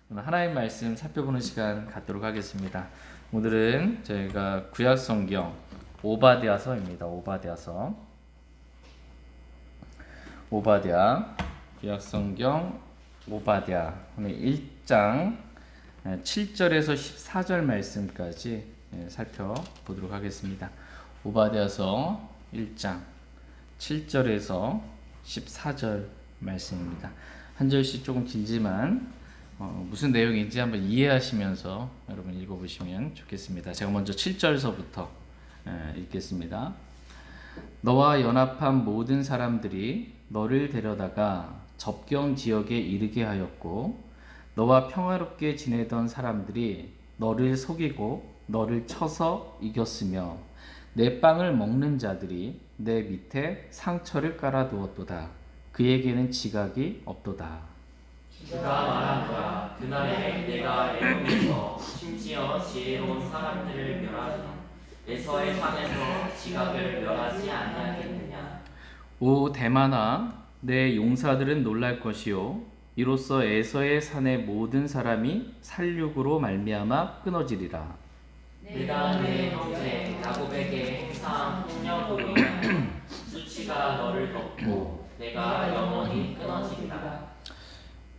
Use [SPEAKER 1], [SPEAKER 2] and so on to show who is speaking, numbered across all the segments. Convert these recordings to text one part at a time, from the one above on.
[SPEAKER 1] 오늘 하나님 말씀 살펴보는 시간 갖도록 하겠습니다. 오늘은 저희가 구약 성경 오바댜서입니다. 오바댜 구약 성경 오바댜 오늘 1장 7절에서 14절 말씀까지 살펴보도록 하겠습니다. 오바댜서 1장 7절에서 14절 말씀입니다. 한 절씩 조금 길지만 무슨 내용인지 한번 이해하시면서 여러분 읽어보시면 좋겠습니다. 제가 먼저 7절서부터 읽겠습니다. 너와 연합한 모든 사람들이 너를 데려다가 접경 지역에 이르게 하였고 너와 평화롭게 지내던 사람들이 너를 속이고 너를 쳐서 이겼으며 내 빵을 먹는 자들이 내 밑에 상처를 깔아두었도다. 그에게는 지각이 없도다.
[SPEAKER 2] 주가 말하노라. 그날에 내가 에돔에서 심지어 지혜로운 사람들을 멸하리니 에서의 산에서 지각을 멸하지 아니하겠느냐.
[SPEAKER 1] 오 대만아, 내 용사들은 놀랄 것이요 이로써 에서의 산의 모든 사람이 살육으로 말미암아 끊어지리라.
[SPEAKER 2] 내가 내 형제 야곱에게 행사한 폭력으로 인하여 수치가 너를 덮고 내가 영원히 끊어지리라.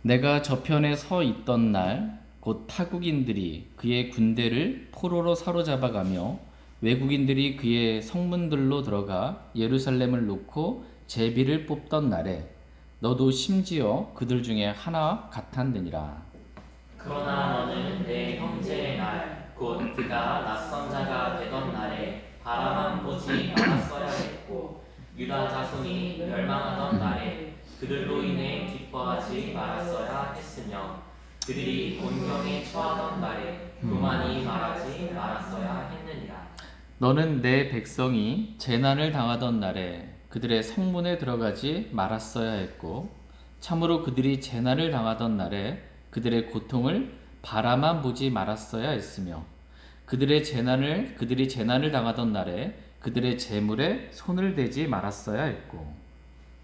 [SPEAKER 1] 내가 저편에 서 있던 날 곧 타국인들이 그의 군대를 포로로 사로잡아가며 외국인들이 그의 성문들로 들어가 예루살렘을 놓고 제비를 뽑던 날에 너도 심지어 그들 중에 하나 같았느니라.
[SPEAKER 2] 그러나 너는 내 형제의 날 곧 그가 낯선 자가 되던 날에 바라만 보지 말았어야 했고 유다 자손이 멸망하던 날에 그들로 인해 기뻐하지 말았어야 했으며 그들이 곤경에 처하던 날에 교만이 말하지 말았어야 했느니라.
[SPEAKER 1] 너는 내 백성이 재난을 당하던 날에 그들의 성문에 들어가지 말았어야 했고 참으로 그들이 재난을 당하던 날에 그들의 고통을 바라만 보지 말았어야 했으며 그들이 재난을 당하던 날에 그들의 재물에 손을 대지 말았어야 했고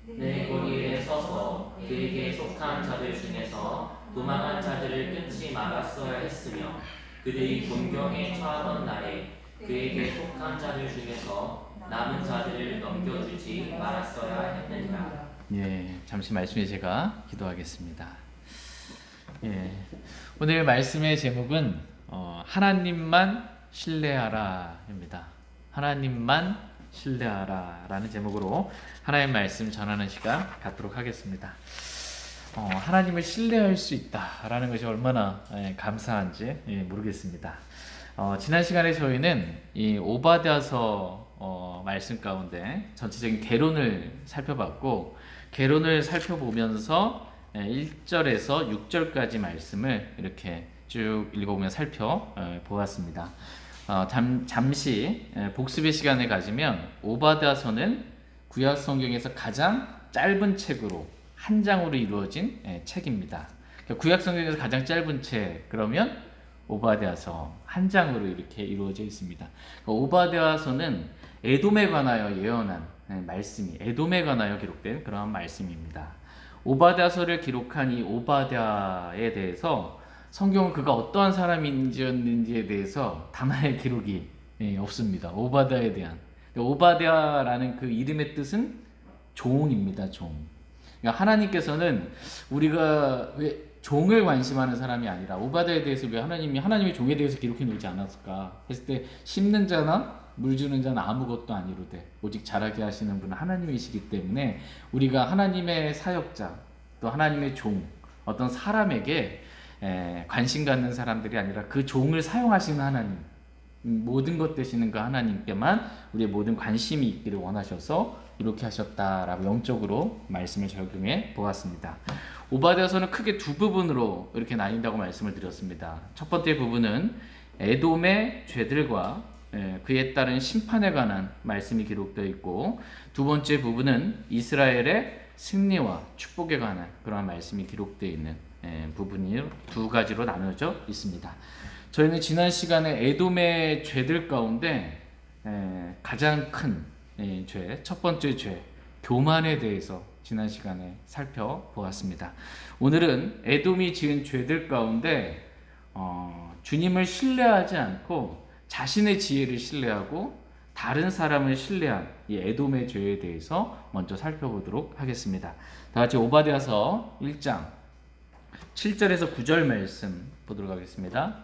[SPEAKER 2] 내 거리에 서서 그에게 속한 자들 중에서 도망한 자들을 끊지 말았어야 했으며 그들이 곤경에 처하던 날에 그에게 속한 자들 중에서 남은 자들을 넘겨주지 말았어야 했느니라.
[SPEAKER 1] 잠시 말씀에 제가 기도하겠습니다. 오늘 말씀의 제목은 하나님만 신뢰하라입니다. 하나님만 신뢰하라라는 제목으로 하나님의 말씀 전하는 시간 갖도록 하겠습니다. 하나님을 신뢰할 수 있다라는 것이 얼마나 감사한지 모르겠습니다. 지난 시간에 저희는 이 오바댜서 말씀 가운데 전체적인 개론을 살펴봤고 개론을 살펴보면서 1절에서 6절까지 말씀을 이렇게 쭉 읽어보며 살펴보았습니다. 잠시 복습의 시간을 가지면 오바댜서는 구약 성경에서 가장 짧은 책으로 한 장으로 이루어진 책입니다. 구약 성경에서 가장 짧은 책 그러면 오바댜서 한 장으로 이렇게 이루어져 있습니다. 오바댜서는 에돔에 관하여 예언한 말씀이 에돔에 관하여 기록된 그러한 말씀입니다. 오바댜서를 기록한 이 오바댜에 대해서 성경은 그가 어떠한 사람인지에 대해서 단 하나의 기록이 없습니다. 오바댜에 대한 오바댜라는 그 이름의 뜻은 종입니다. 종. 그러니까 하나님께서는 우리가 왜 종을 관심하는 사람이 아니라 오바댜에 대해서 왜 하나님의 종에 대해서 기록해 놓지 않았을까 했을 때 심는 자나 물 주는 자는 아무것도 아니로되 오직 자라게 하시는 분은 하나님이시기 때문에 우리가 하나님의 사역자 또 하나님의 종 어떤 사람에게 관심 갖는 사람들이 아니라 그 종을 사용하시는 하나님 모든 것 되시는 그 하나님께만 우리의 모든 관심이 있기를 원하셔서 이렇게 하셨다라고 영적으로 말씀을 적용해 보았습니다. 오바댜서는 크게 두 부분으로 이렇게 나뉜다고 말씀을 드렸습니다. 첫 번째 부분은 에돔의 죄들과 그에 따른 심판에 관한 말씀이 기록되어 있고 두 번째 부분은 이스라엘의 승리와 축복에 관한 그러한 말씀이 기록되어 있는 부분이 두 가지로 나눠져 있습니다. 저희는 지난 시간에 에돔의 죄들 가운데 가장 큰 죄, 첫 번째 죄, 교만에 대해서 지난 시간에 살펴보았습니다. 오늘은 에돔이 지은 죄들 가운데 주님을 신뢰하지 않고 자신의 지혜를 신뢰하고 다른 사람을 신뢰한 이 에돔의 죄에 대해서 먼저 살펴보도록 하겠습니다. 다 같이 오바댜서 1장 7절에서 9절 말씀 보도록 하겠습니다.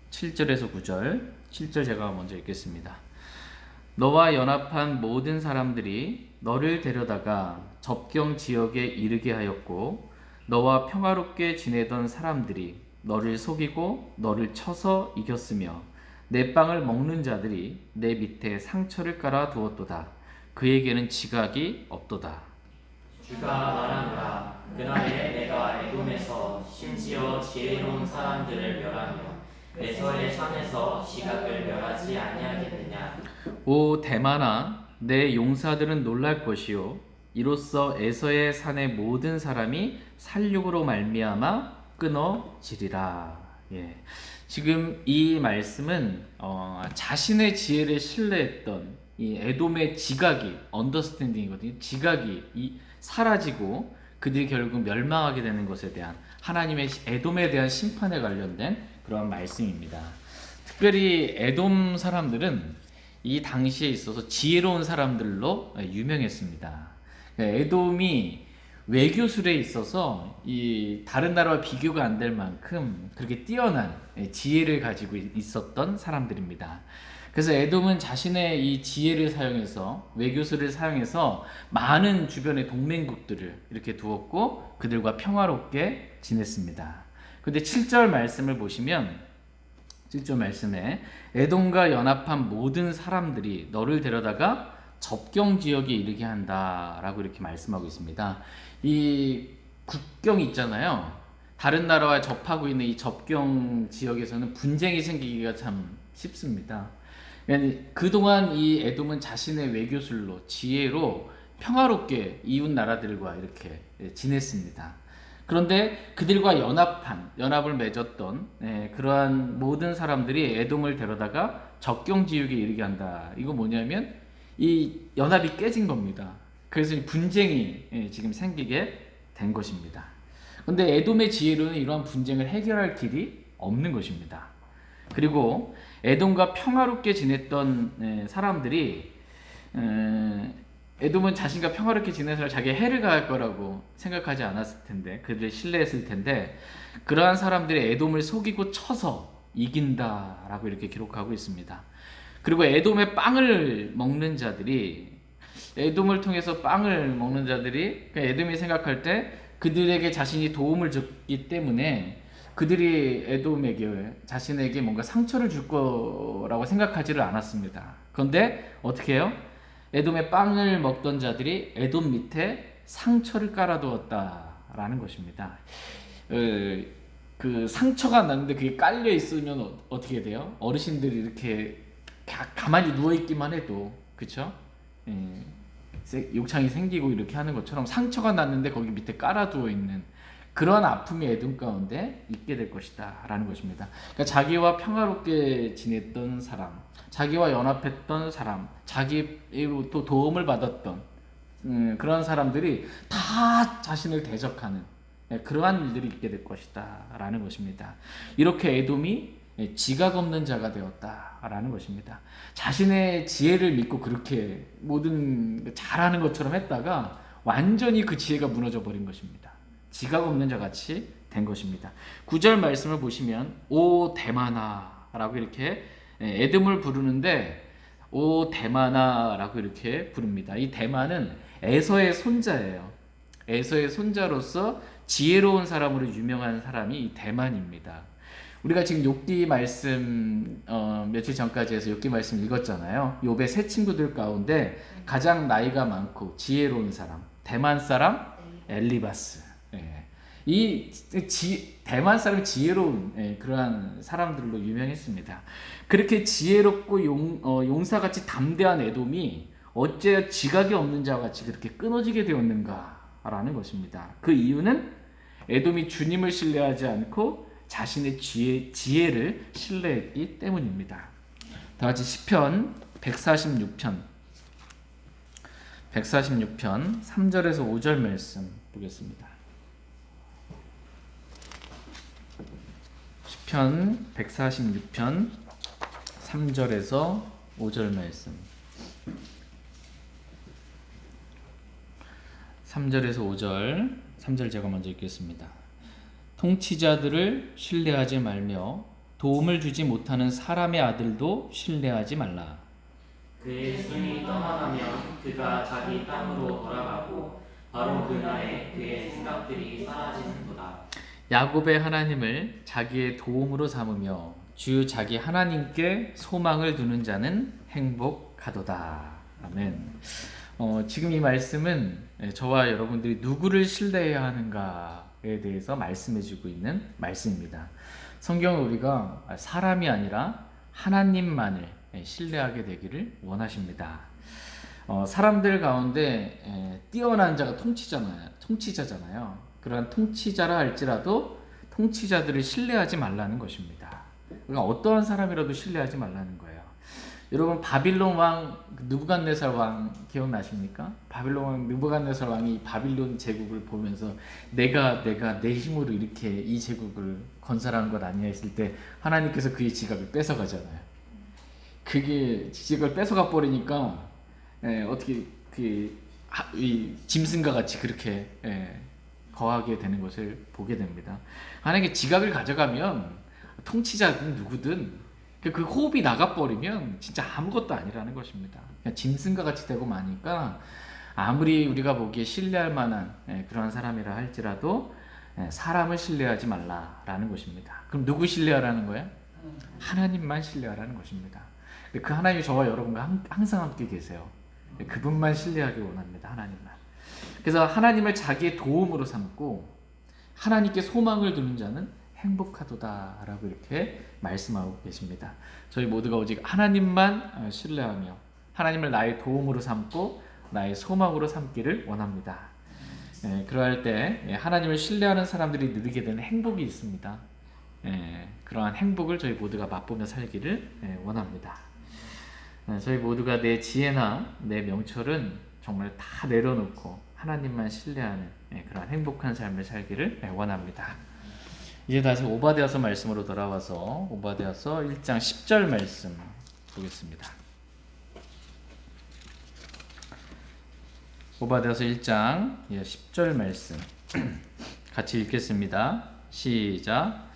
[SPEAKER 1] 7절에서 9절, 7절 제가 먼저 읽겠습니다. 너와 연합한 모든 사람들이 너를 데려다가 접경 지역에 이르게 하였고 너와 평화롭게 지내던 사람들이 너를 속이고 너를 쳐서 이겼으며 내 빵을 먹는 자들이 내 밑에 상처를 깔아 두었도다. 그에게는 지각이 없도다.
[SPEAKER 2] 주가 말하노라. 그날에 내가 에돔에서 심지어 지혜로운 사람들을 멸하며 에서의 산에서 지각을 멸하지 아니하겠느냐.
[SPEAKER 1] 오 대만아, 내 용사들은 놀랄 것이요 이로써 에서의 산의 모든 사람이 살육으로 말미암아 끊어지리라. 예. 지금 이 말씀은 자신의 지혜를 신뢰했던 이 에돔의 지각이 언더스탠딩이거든요. 지각이 사라지고 그들이 결국 멸망하게 되는 것에 대한 하나님의 에돔에 대한 심판에 관련된 그런 말씀입니다. 특별히 에돔 사람들은 이 당시에 있어서 지혜로운 사람들로 유명했습니다. 에돔이 외교술에 있어서 이 다른 나라와 비교가 안 될 만큼 그렇게 뛰어난 지혜를 가지고 있었던 사람들입니다. 그래서 에돔은 자신의 이 지혜를 사용해서 외교술을 사용해서 많은 주변의 동맹국들을 이렇게 두었고 그들과 평화롭게 지냈습니다. 근데 7절 말씀을 보시면 7절 말씀에 에돔과 연합한 모든 사람들이 너를 데려다가 접경 지역에 이르게 한다라고 이렇게 말씀하고 있습니다. 이 국경이 있잖아요. 다른 나라와 접하고 있는 이 접경 지역에서는 분쟁이 생기기가 참 쉽습니다. 그동안 이 에돔은 자신의 외교술로 지혜로 평화롭게 이웃 나라들과 이렇게 지냈습니다. 그런데 그들과 연합을 맺었던 그러한 모든 사람들이 에돔을 데려다가 접경 지역에 이르게 한다. 이거 뭐냐면 이 연합이 깨진 겁니다. 그래서 분쟁이 지금 생기게 된 것입니다. 그런데 에돔의 지혜로는 이러한 분쟁을 해결할 길이 없는 것입니다. 그리고 에돔과 평화롭게 지냈던 사람들이 에돔은 자신과 평화롭게 지내서 자기의 해를 가할 거라고 생각하지 않았을 텐데 그들을 신뢰했을 텐데 그러한 사람들이 에돔을 속이고 쳐서 이긴다라고 이렇게 기록하고 있습니다. 그리고 에돔의 빵을 먹는 자들이 에돔을 통해서 빵을 먹는 자들이 에돔이 생각할 때 그들에게 자신이 도움을 줬기 때문에 그들이 에돔에게 자신에게 뭔가 상처를 줄 거라고 생각하지를 않았습니다. 그런데 어떻게 해요? 에돔의 빵을 먹던 자들이 에돔 밑에 상처를 깔아두었다라는 것입니다. 그 상처가 났는데 그게 깔려 있으면 어떻게 돼요? 어르신들이 이렇게 가만히 누워 있기만 해도 그렇죠? 욕창이 생기고 이렇게 하는 것처럼 상처가 났는데 거기 밑에 깔아두어 있는 그런 아픔이 에돔 가운데 있게 될 것이다 라는 것입니다. 그러니까 자기와 평화롭게 지냈던 사람, 자기와 연합했던 사람, 자기로부터 도움을 받았던 그런 사람들이 다 자신을 대적하는 그러한 일들이 있게 될 것이다 라는 것입니다. 이렇게 에돔이 지각 없는 자가 되었다 라는 것입니다. 자신의 지혜를 믿고 그렇게 모든 잘하는 것처럼 했다가 완전히 그 지혜가 무너져 버린 것입니다. 지각 없는 자 같이 된 것입니다. 9절 말씀을 보시면 오 대만아 라고 이렇게 에돔을 부르는데 오 대만아 라고 이렇게 부릅니다. 이 대만은 에서의 손자예요. 에서의 손자로서 지혜로운 사람으로 유명한 사람이 이 대만입니다. 우리가 지금 욥기 말씀 며칠 전까지 해서 욥기 말씀 읽었잖아요. 욥의 세 친구들 가운데 가장 나이가 많고 지혜로운 사람 대만 사람 엘리바스. 이 대만 사람이 지혜로운 그러한 사람들로 유명했습니다. 그렇게 지혜롭고 용사같이 담대한 에돔이 어째 지각이 없는 자와 같이 그렇게 끊어지게 되었는가라는 것입니다. 그 이유는 에돔이 주님을 신뢰하지 않고 자신의 지혜를 신뢰했기 때문입니다. 다 같이 시편 146편 146편 3절에서 5절 말씀 보겠습니다. 시편 146편 3절에서 5절 말씀. 3절에서 5절, 3절 제가 먼저 읽겠습니다. 통치자들을 신뢰하지 말며 도움을 주지 못하는 사람의 아들도 신뢰하지 말라.
[SPEAKER 2] 그의 손이 떠나가면 그가 자기 땅으로 돌아가고 바로 그날에 그의 생각들이 사라지는도다.
[SPEAKER 1] 야곱의 하나님을 자기의 도움으로 삼으며 주 자기 하나님께 소망을 두는 자는 행복하도다. 아멘. 지금 이 말씀은 저와 여러분들이 누구를 신뢰해야 하는가에 대해서 말씀해주고 있는 말씀입니다. 성경은 우리가 사람이 아니라 하나님만을 신뢰하게 되기를 원하십니다. 사람들 가운데 뛰어난 자가 통치자잖아요. 그러한 통치자라 할지라도 통치자들을 신뢰하지 말라는 것입니다. 그러니까 어떠한 사람이라도 신뢰하지 말라는 거예요. 여러분 바빌론 왕 느부갓네살 왕 기억나십니까? 바빌론 왕 느부갓네살 왕이 바빌론 제국을 보면서 내가 내 힘으로 이렇게 이 제국을 건설한 것 아니야 했을 때 하나님께서 그의 지각을 뺏어가잖아요. 그게 지각을 뺏어가 버리니까 어떻게 이 짐승과 같이 그렇게 거하게 되는 것을 보게 됩니다. 만약에 지각을 가져가면 통치자든 누구든 그 호흡이 나가버리면 진짜 아무것도 아니라는 것입니다. 그냥 짐승과 같이 되고 마니까 아무리 우리가 보기에 신뢰할 만한 그러한 사람이라 할지라도 사람을 신뢰하지 말라라는 것입니다. 그럼 누구 신뢰하라는 거예요? 하나님만 신뢰하라는 것입니다. 그 하나님이 저와 여러분과 항상 함께 계세요. 그분만 신뢰하기 원합니다. 하나님만. 그래서 하나님을 자기의 도움으로 삼고 하나님께 소망을 두는 자는 행복하도다라고 이렇게 말씀하고 계십니다. 저희 모두가 오직 하나님만 신뢰하며 하나님을 나의 도움으로 삼고 나의 소망으로 삼기를 원합니다. 그러할 때 하나님을 신뢰하는 사람들이 누리게 되는 행복이 있습니다. 그러한 행복을 저희 모두가 맛보며 살기를 원합니다. 저희 모두가 내 지혜나 내 명철은 정말 다 내려놓고 하나님만 신뢰하는 그러한 행복한 삶을 살기를 원합니다. 이제 다시 오바댜서 말씀으로 돌아와서 오바댜서 1장 10절 말씀 보겠습니다. 오바댜서 1장 10절 말씀 같이 읽겠습니다. 시작.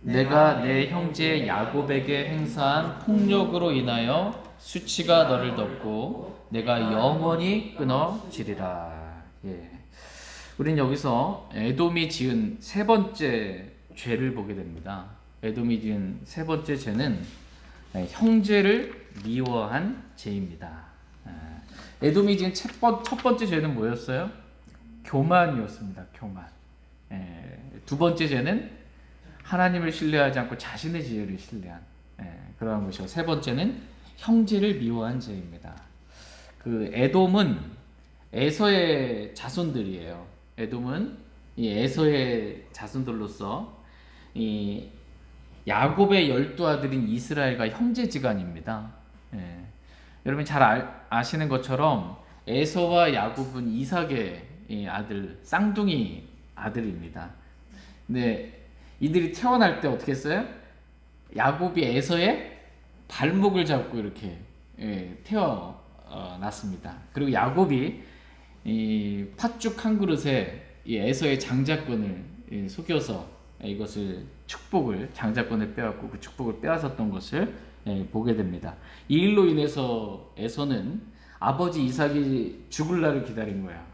[SPEAKER 1] 내가 내 형제 야곱에게 행사한 폭력으로 인하여 수치가 너를 덮고 내가 영원히 끊어지리라. 우린 여기서 에돔이 지은 세 번째 죄를 보게 됩니다. 에돔이 지은 세 번째 죄는 형제를 미워한 죄입니다. 에돔이 지은 첫 번째 죄는 뭐였어요? 교만이었습니다. 교만. 두 번째 죄는 하나님을 신뢰하지 않고 자신의 지혜를 신뢰한 그러한 것이고, 세 번째는 형제를 미워한 죄입니다. 그 에돔은 에서의 자손들이에요. 에돔은 이 에서의 자손들로서 이 야곱의 12아들인 이스라엘과 형제지간입니다. 여러분 잘 아시는 것처럼 에서와 야곱은 이삭의 아들, 쌍둥이 아들입니다. 근데 이들이 태어날 때 어떻게 했어요? 야곱이 에서의 발목을 잡고 이렇게 태어났습니다. 그리고 야곱이 이 팥죽 한 그릇에 이 에서의 장자권을 속여서 이것을 장자권을 빼앗고 그 축복을 빼앗았던 것을 보게 됩니다. 이 일로 인해서 에서는 아버지 이삭이 죽을 날을 기다린 거야.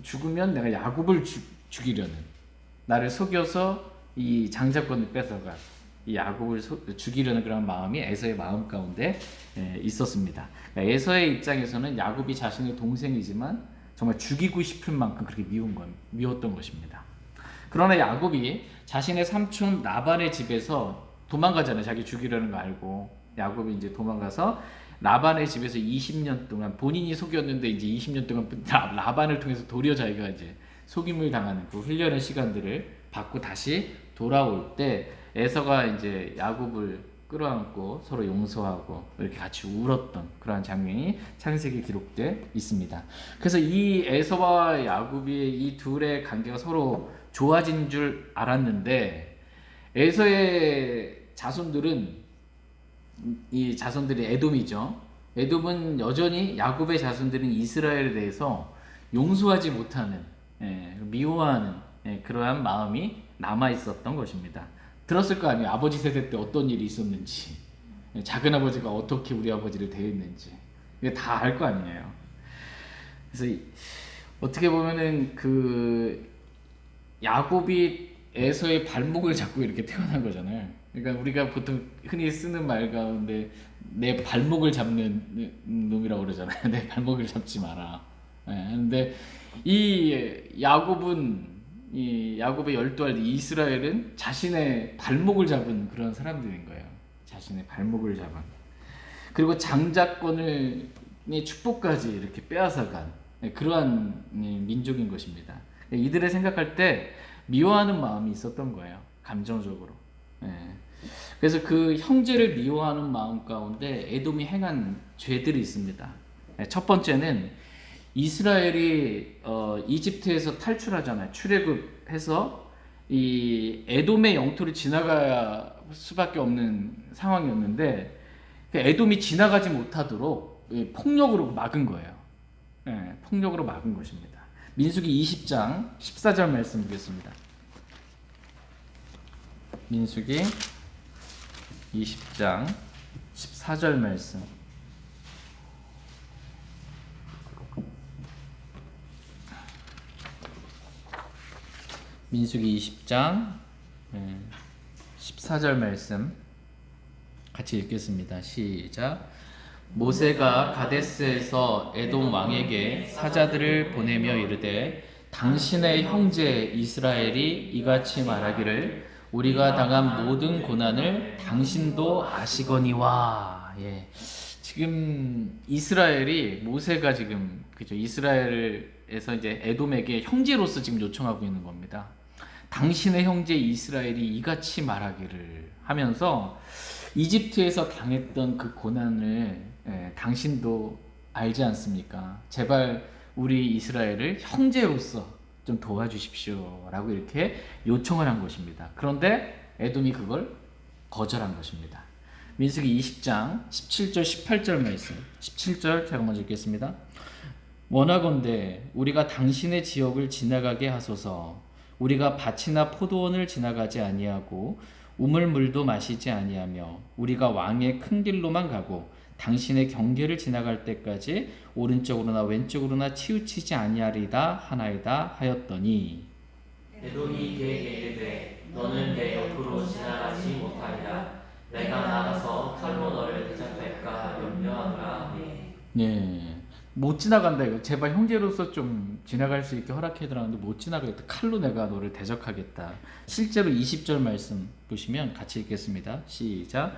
[SPEAKER 1] 죽으면 내가 야곱을 죽이려는, 나를 속여서 이 장자권을 뺏어가 이 야곱을 죽이려는 그런 마음이 에서의 마음 가운데 있었습니다. 에서의 입장에서는 야곱이 자신의 동생이지만 정말 죽이고 싶을 만큼 그렇게 미웠던 것입니다. 그러나 야곱이 자신의 삼촌 라반의 집에서 도망가잖아요. 자기 죽이려는 거 알고 야곱이 이제 도망가서 라반의 집에서 20년 동안 본인이 속였는데 이제 20년 동안 라반을 통해서 도리어 자기가 이제 속임을 당하는 그 훈련의 시간들을 받고 다시 돌아올 때 에서가 이제 야곱을 끌어안고 서로 용서하고 이렇게 같이 울었던 그러한 장면이 창세기에 기록돼 있습니다. 그래서 이 에서와 야곱의 이 둘의 관계가 서로 좋아진 줄 알았는데 에서의 자손들은 이 자손들이 에돔이죠. 에돔은 여전히 야곱의 자손들인 이스라엘에 대해서 용서하지 못하는 미워하는 그러한 마음이 남아 있었던 것입니다. 들었을 거 아니에요. 아버지 세대 때 어떤 일이 있었는지, 작은 아버지가 어떻게 우리 아버지를 대했는지 이게 다 알 거 아니에요. 그래서 어떻게 보면은 그 야곱이 에서의 발목을 잡고 이렇게 태어난 거잖아요. 그러니까 우리가 보통 흔히 쓰는 말 가운데 내 발목을 잡는 놈이라고 그러잖아요. 내 발목을 잡지 마라. 근데 이 야곱은 이 야곱의 12아들 이스라엘은 자신의 발목을 잡은 그런 사람들인 거예요. 자신의 발목을 잡은. 그리고 장자권을 축복까지 이렇게 빼앗아간 그러한 민족인 것입니다. 이들을 생각할 때 미워하는 마음이 있었던 거예요. 감정적으로. 그래서 그 형제를 미워하는 마음 가운데 에돔이 행한 죄들이 있습니다. 첫 번째는 이스라엘이 이집트에서 탈출하잖아요. 출애굽해서 이 에돔의 영토를 지나가야 수밖에 없는 상황이었는데 에돔이 지나가지 못하도록 폭력으로 막은 거예요. 폭력으로 막은 것입니다. 민수기 20장 14절 말씀 보겠습니다. 민수기 20장 14절 말씀. 민수기 20장 14절 말씀 같이 읽겠습니다. 시작. 모세가 가데스에서 에돔 왕에게 사자들을 보내며 이르되 당신의 형제 이스라엘이 이같이 말하기를 우리가 당한 모든 고난을 당신도 아시거니와. 지금 이스라엘이 모세가 지금 그죠 이스라엘에서 이제 에돔에게 형제로서 지금 요청하고 있는 겁니다. 당신의 형제 이스라엘이 이같이 말하기를 하면서 이집트에서 당했던 그 고난을 당신도 알지 않습니까? 제발 우리 이스라엘을 형제로서 좀 도와주십시오 라고 이렇게 요청을 한 것입니다. 그런데 에돔이 그걸 거절한 것입니다. 민수기 20장 17절 18절 말씀 17절 제가 먼저 읽겠습니다. 원하건대 우리가 당신의 지역을 지나가게 하소서. 우리가 밭이나 포도원을 지나가지 아니하고 우물물도 마시지 아니하며 우리가 왕의 큰 길로만 가고 당신의 경계를 지나갈 때까지 오른쪽으로나 왼쪽으로나 치우치지 아니하리다 하나이다 하였더니
[SPEAKER 2] 에돔이 그에게 이르되 너는 내 옆으로 지나가지 못하리라. 내가 나가서 칼로 너를 대적할까 염려하노라.
[SPEAKER 1] 못 지나간다 이거. 제발 형제로서 좀 지나갈 수 있게 허락해달라는데 못 지나가겠다. 칼로 내가 너를 대적하겠다. 실제로 20절 말씀 보시면 같이 읽겠습니다. 시작.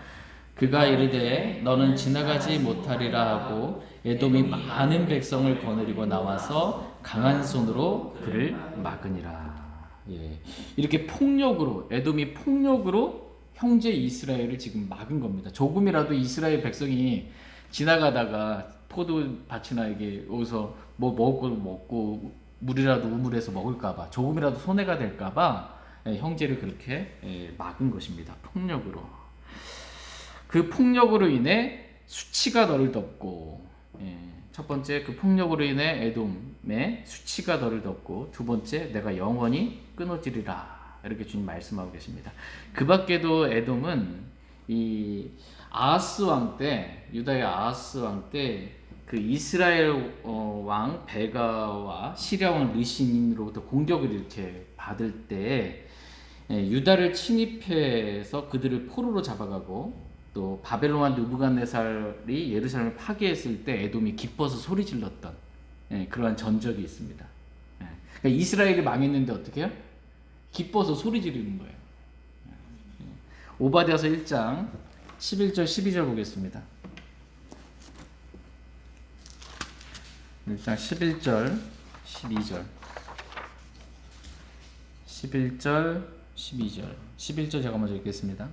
[SPEAKER 1] 그가 이르되 너는 지나가지 못하리라 하고 에돔이 많은 백성을 거느리고 나와서 강한 손으로 그를 막으니라. 이렇게 폭력으로 에돔이 폭력으로 형제 이스라엘을 지금 막은 겁니다. 조금이라도 이스라엘 백성이 지나가다가 포도밭이나 이게 여기서 뭐 먹을 걸 먹고 물이라도 우물에서 먹을까봐 조금이라도 손해가 될까봐 형제를 그렇게 막은 것입니다. 폭력으로. 그 폭력으로 인해 수치가 너를 덮고, 첫 번째 그 폭력으로 인해 에돔의 수치가 너를 덮고, 두 번째 내가 영원히 끊어지리라 이렇게 주님 말씀하고 계십니다. 그 밖에도 에돔은 이 아하스 왕 때, 유다의 아하스 왕 때 그 이스라엘 왕 베가와 시리아 왕 르신으로부터 공격을 이렇게 받을 때 유다를 침입해서 그들을 포로로 잡아가고 또 바벨론 왕 느부갓네살이 예루살렘을 파괴했을 때 에돔이 기뻐서 소리 질렀던 그러한 전적이 있습니다. 그러니까 이스라엘이 망했는데 어떻게 해요? 기뻐서 소리 지르는 거예요. 오바댜서 1장 11절 12절 보겠습니다. 1장 11절 12절 11절 12절 11절 제가 먼저 읽겠습니다.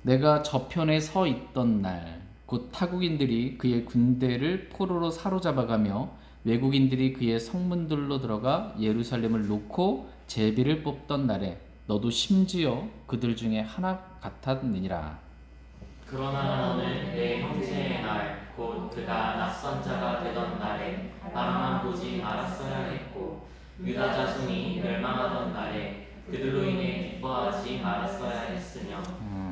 [SPEAKER 3] 내가 저편에 서 있던 날 곧 타국인들이 그의 군대를 포로로 사로잡아가며 외국인들이 그의 성문들로 들어가 예루살렘을 놓고 제비를 뽑던 날에 너도 심지어 그들 중에 하나 같았느니라.
[SPEAKER 2] 그러나 너는 내 형제의 날 곧 그가 낯선 자가 되던 날에 바라만 보지 말았어야 했고 유다 자손이 멸망하던 날에 그들로 인해 기뻐하지 말았어야 했으며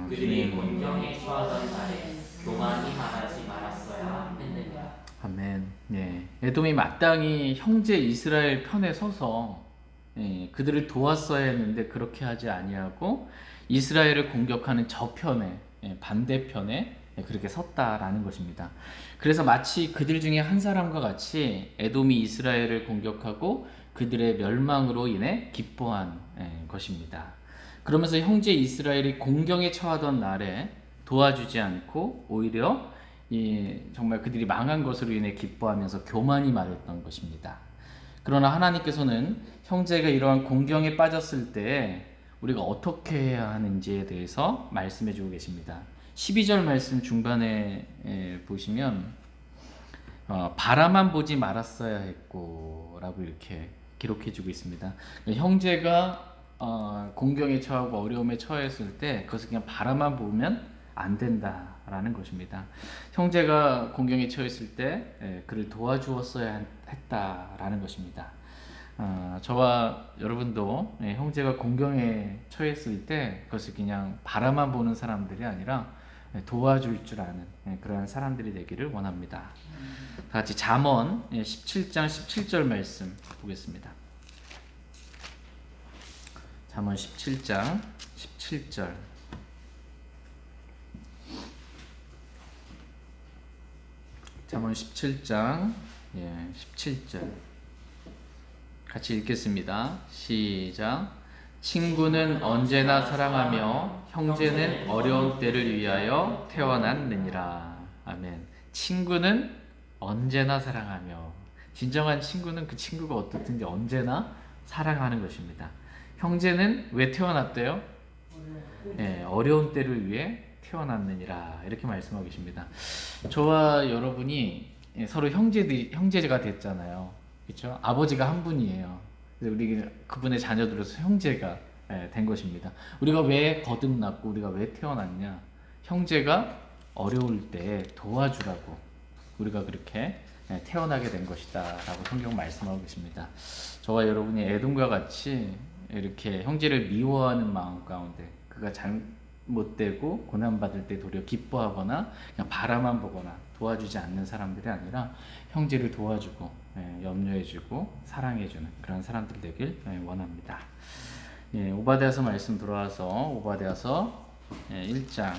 [SPEAKER 2] 그들이 곤경에 처하던 날에 교만이 말하지 말았어야 했느냐.
[SPEAKER 3] 아멘. 예, 에돔이 마땅히 형제 이스라엘 편에 서서 그들을 도왔어야 했는데 그렇게 하지 아니하고 이스라엘을 공격하는 저편에 반대편에 그렇게 섰다라는 것입니다. 그래서 마치 그들 중에 한 사람과 같이 에돔이 이스라엘을 공격하고 그들의 멸망으로 인해 기뻐한 것입니다. 그러면서 형제 이스라엘이 공경에 처하던 날에 도와주지 않고 오히려 정말 그들이 망한 것으로 인해 기뻐하면서 교만이 말했던 것입니다. 그러나 하나님께서는 형제가 이러한 공경에 빠졌을 때 우리가 어떻게 해야 하는지에 대해서 말씀해 주고 계십니다. 12절 말씀 중반에 보시면 바라만 보지 말았어야 했고 라고 이렇게 기록해 주고 있습니다. 형제가 공경에 처하고 어려움에 처했을 때 그것을 그냥 바라만 보면 안 된다라는 것입니다. 형제가 공경에 처했을 때 그를 도와주었어야 했다라는 것입니다. 저와 여러분도 형제가 공경에 처했을 때 그것을 그냥 바라만 보는 사람들이 아니라 도와줄 줄 아는 그런 사람들이 되기를 원합니다. 다 같이 잠언 17장 17절 말씀 보겠습니다. 잠언 17장 17절. 잠언 17장 17절 같이 읽겠습니다. 시작. 친구는 언제나 사랑하며 형제는 어려운 때를 위하여 태어났느니라. 아멘. 친구는 언제나 사랑하며, 진정한 친구는 그 친구가 어떻든지 언제나 사랑하는 것입니다. 형제는 왜 태어났대요? 어려운 때를 위해 태어났느니라 이렇게 말씀하고 계십니다. 저와 여러분이 서로 형제가 됐잖아요. 그렇죠? 아버지가 한 분이에요. 그래서 우리 그분의 자녀들로서 형제가 된 것입니다. 우리가 왜 거듭났고 우리가 왜 태어났냐? 형제가 어려울 때 도와주라고 우리가 그렇게 태어나게 된 것이다 라고 성경 말씀하고 계십니다. 저와 여러분이 에돔과 같이 이렇게 형제를 미워하는 마음 가운데 그가 잘못되고 고난받을 때 도리어 기뻐하거나 그냥 바라만 보거나 도와주지 않는 사람들이 아니라 형제를 도와주고 염려해주고 사랑해주는 그런 사람들 되길 원합니다. 오바댜서 말씀 들어와서 오바댜서 1장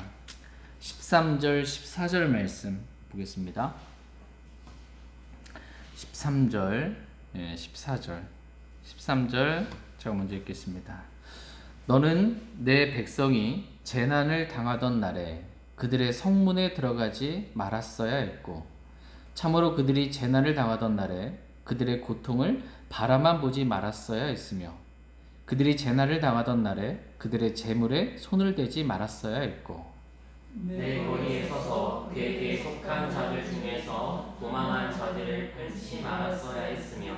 [SPEAKER 3] 13절 14절 말씀 보겠습니다. 13절 14절 13절 제가 먼저 읽겠습니다. 너는 내 백성이 재난을 당하던 날에 그들의 성문에 들어가지 말았어야 했고 참으로 그들이 재난을 당하던 날에 그들의 고통을 바라만 보지 말았어야 했으며 그들이 재난을 당하던 날에 그들의 재물에 손을 대지 말았어야 했고
[SPEAKER 2] 내 거리에 서서 그에게 속한 자들 중에서 도망한 자들을 끊지 말았어야 했으며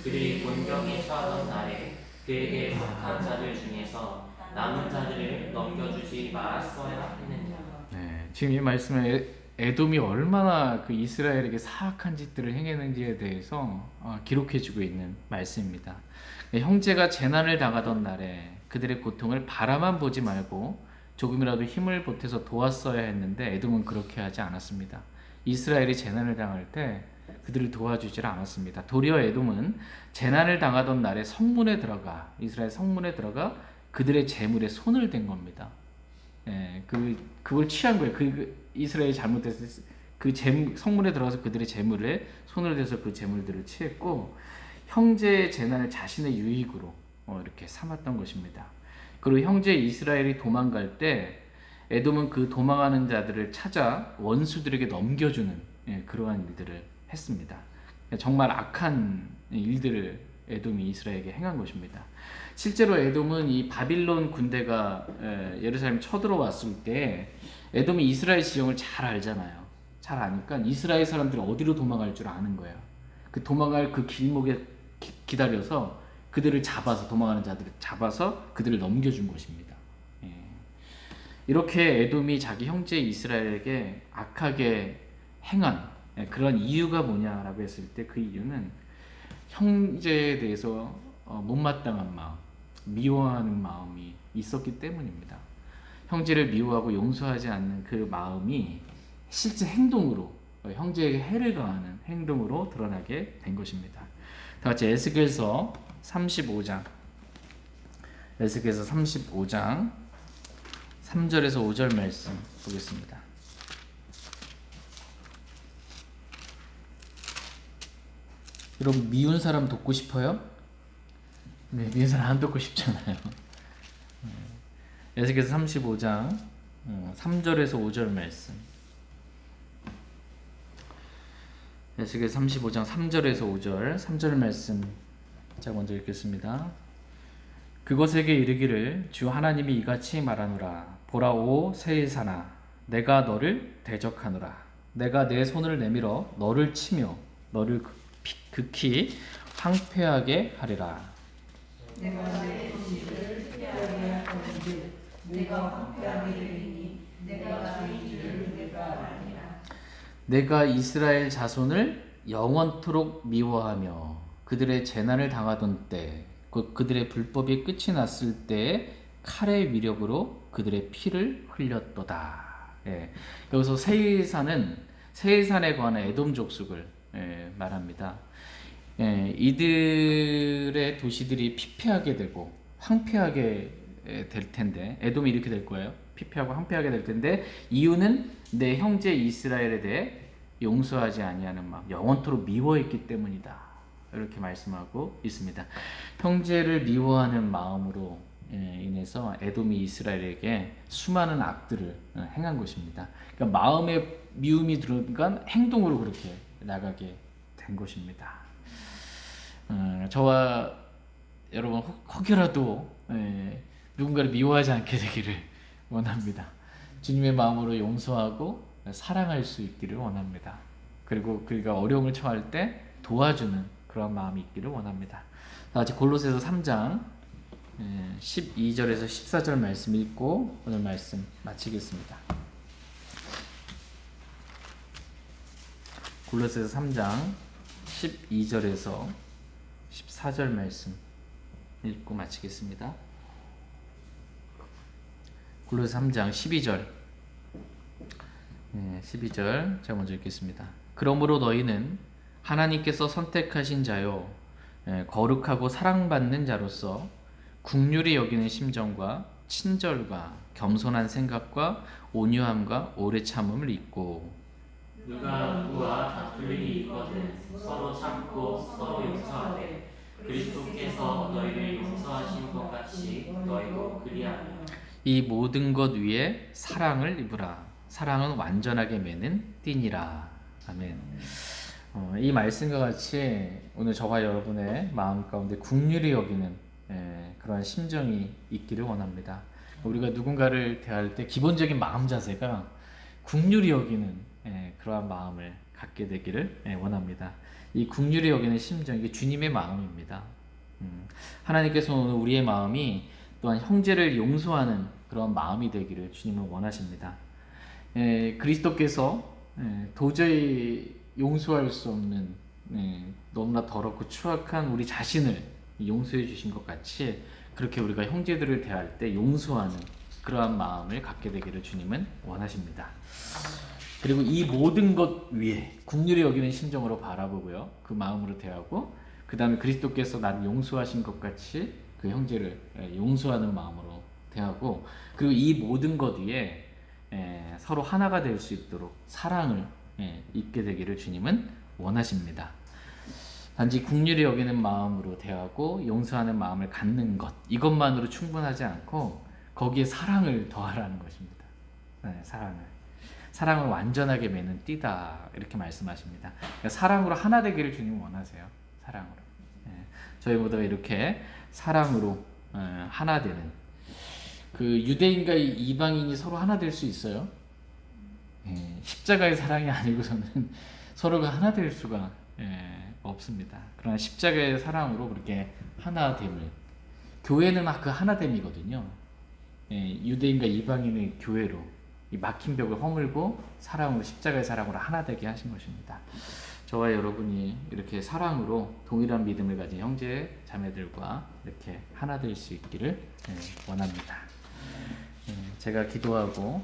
[SPEAKER 2] 그들이 곤경에 처하던 날에 그에게 속한 자들 중에서 남은 자들을 넘겨주지 말았어야 했느냐.
[SPEAKER 3] 지금 이 말씀에 에돔이 얼마나 그 이스라엘에게 사악한 짓들을 행했는지에 대해서 기록해주고 있는 말씀입니다. 형제가 재난을 당하던 날에 그들의 고통을 바라만 보지 말고 조금이라도 힘을 보태서 도왔어야 했는데 에돔은 그렇게 하지 않았습니다. 이스라엘이 재난을 당할 때 그들을 도와주질 않았습니다. 도리어 에돔은 재난을 당하던 날에 성문에 들어가 이스라엘 성문에 들어가 그들의 재물에 손을 댄 겁니다. 그걸 취한 거예요. 이스라엘이 잘못했을 그 성문에 들어가서 그들의 재물에 손을 대서 그 재물들을 취했고 형제의 재난을 자신의 유익으로 이렇게 삼았던 것입니다. 그리고 형제 이스라엘이 도망갈 때 에돔은 그 도망하는 자들을 찾아 원수들에게 넘겨주는 그러한 일들을 했습니다. 정말 악한 일들을 에돔이 이스라엘에게 행한 것입니다. 실제로 에돔은 이 바빌론 군대가 예루살렘 쳐들어왔을 때 에돔이 이스라엘 지형을 잘 알잖아요. 잘 아니까 이스라엘 사람들이 어디로 도망갈 줄 아는 거예요. 그 도망갈 그 길목에 기다려서 그들을 잡아서, 도망하는 자들을 잡아서 그들을 넘겨준 것입니다. 예. 이렇게 에돔이 자기 형제 이스라엘에게 악하게 행한 그런 이유가 뭐냐라고 했을 때 그 이유는 형제에 대해서 못마땅한 마음, 미워하는 마음이 있었기 때문입니다. 형제를 미워하고 용서하지 않는 그 마음이 실제 행동으로, 형제에게 해를 가하는 행동으로 드러나게 된 것입니다. 다 같이 에스겔서 35장, 에스겔서 35장 3절에서 5절 말씀 보겠습니다. 여러분, 미운 사람 돕고 싶어요? 네, 미운 사람 안 돕고 싶잖아요. 에스겔서 35장 3절에서 5절 말씀. 에스겔서 35장 3절에서 5절, 3절 말씀 제가 먼저 읽겠습니다. 그것에게 이르기를 주 하나님이 이같이 말하노라. 보라, 오 세일사나, 내가 너를 대적하노라. 내가 내 손을 내밀어 너를 치며 너를 극히 황폐하게 하리라.
[SPEAKER 4] 내가 내 도시를 피하게 할 것인지 내가 황폐하게 되리니 내가 주인 줄 내가 아니라.
[SPEAKER 3] 내가 이스라엘 자손을 영원토록 미워하며 그들의 재난을 당하던 때, 그들의 불법이 끝이 났을 때 칼의 위력으로 그들의 피를 흘렸도다. 예. 여기서 세일산에 관한 에돔 족속을 말합니다. 이들의 도시들이 피폐하게 되고 황폐하게 될 텐데, 에돔이 이렇게 될 거예요. 피폐하고 황폐하게 될 텐데, 이유는 내 형제 이스라엘에 대해 용서하지 아니하는 마음, 영원토록 미워했기 때문이다. 이렇게 말씀하고 있습니다. 형제를 미워하는 마음으로 인해서 에돔이 이스라엘에게 수많은 악들을 행한 것입니다. 그러니까 마음에 미움이 들어간 행동으로 그렇게 나가게 된 것입니다. 저와 여러분 혹여라도 누군가를 미워하지 않게 되기를 원합니다. 주님의 마음으로 용서하고 사랑할 수 있기를 원합니다. 그리고 그가 어려움을 처할 때 도와주는 그런 마음이 있기를 원합니다. 다 같이 골로새서 3장 12절에서 14절 말씀 읽고 오늘 말씀 마치겠습니다. 골로새서 3장 12절에서 14절 말씀 읽고 마치겠습니다. 골로새서 3장 12절 12절 제가 먼저 읽겠습니다. 그러므로 너희는 하나님께서 선택하신 자요 거룩하고 사랑받는 자로서 긍휼히 여기는 심정과 친절과 겸손한 생각과 온유함과 오래 참음을 잊고
[SPEAKER 2] 누가 누구와 다툴 일이 있거든 서로 참고 서로 용서하되 그리스도께서 너희를 용서하신 것 같이 너희도 그리하며
[SPEAKER 3] 이 모든 것 위에 사랑을 입으라. 사랑은 완전하게 매는 띠니라. 아멘. 이 말씀과 같이 오늘 저와 여러분의 마음 가운데 긍휼히 여기는 그러한 심정이 있기를 원합니다. 우리가 누군가를 대할 때 기본적인 마음 자세가 긍휼히 여기는 그러한 마음을 갖게 되기를 원합니다. 이 긍휼히 여기는 심정, 이게 주님의 마음입니다. 하나님께서 오늘 우리의 마음이 또한 형제를 용서하는 그런 마음이 되기를 주님은 원하십니다. 그리스도께서 도저히 용서할 수 없는 너무나 더럽고 추악한 우리 자신을 용서해 주신 것 같이 그렇게 우리가 형제들을 대할 때 용서하는 그러한 마음을 갖게 되기를 주님은 원하십니다. 그리고 이 모든 것 위에 긍휼히 여기는 심정으로 바라보고요, 그 마음으로 대하고, 그 다음에 그리스도께서 나를 용서하신 것 같이 그 형제를 용서하는 마음으로 대하고, 그리고 이 모든 것 위에 서로 하나가 될 수 있도록 사랑을 있게 되기를 주님은 원하십니다. 단지 긍휼히 여기는 마음으로 대하고 용서하는 마음을 갖는 것, 이것만으로 충분하지 않고 거기에 사랑을 더하라는 것입니다. 사랑을 완전하게 매는 띠다, 이렇게 말씀하십니다. 그러니까 사랑으로 하나 되기를 주님은 원하세요. 사랑으로. 저희 모두가 이렇게 사랑으로 하나 되는, 그 유대인과 이방인이 서로 하나 될 수 있어요? 십자가의 사랑이 아니고서는 서로가 하나 될 수가 없습니다. 그러나 십자가의 사랑으로 그렇게 하나됨을, 교회는 그 하나됨이거든요. 유대인과 이방인의 교회로 이 막힌 벽을 허물고 사랑으로, 십자가의 사랑으로 하나 되게 하신 것입니다. 저와 여러분이 이렇게 사랑으로 동일한 믿음을 가진 형제 자매들과 이렇게 하나 될 수 있기를 원합니다. 제가 기도하고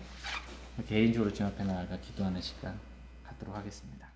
[SPEAKER 3] 개인적으로 주님 앞에 나아가 기도하는 시간 갖도록 하겠습니다.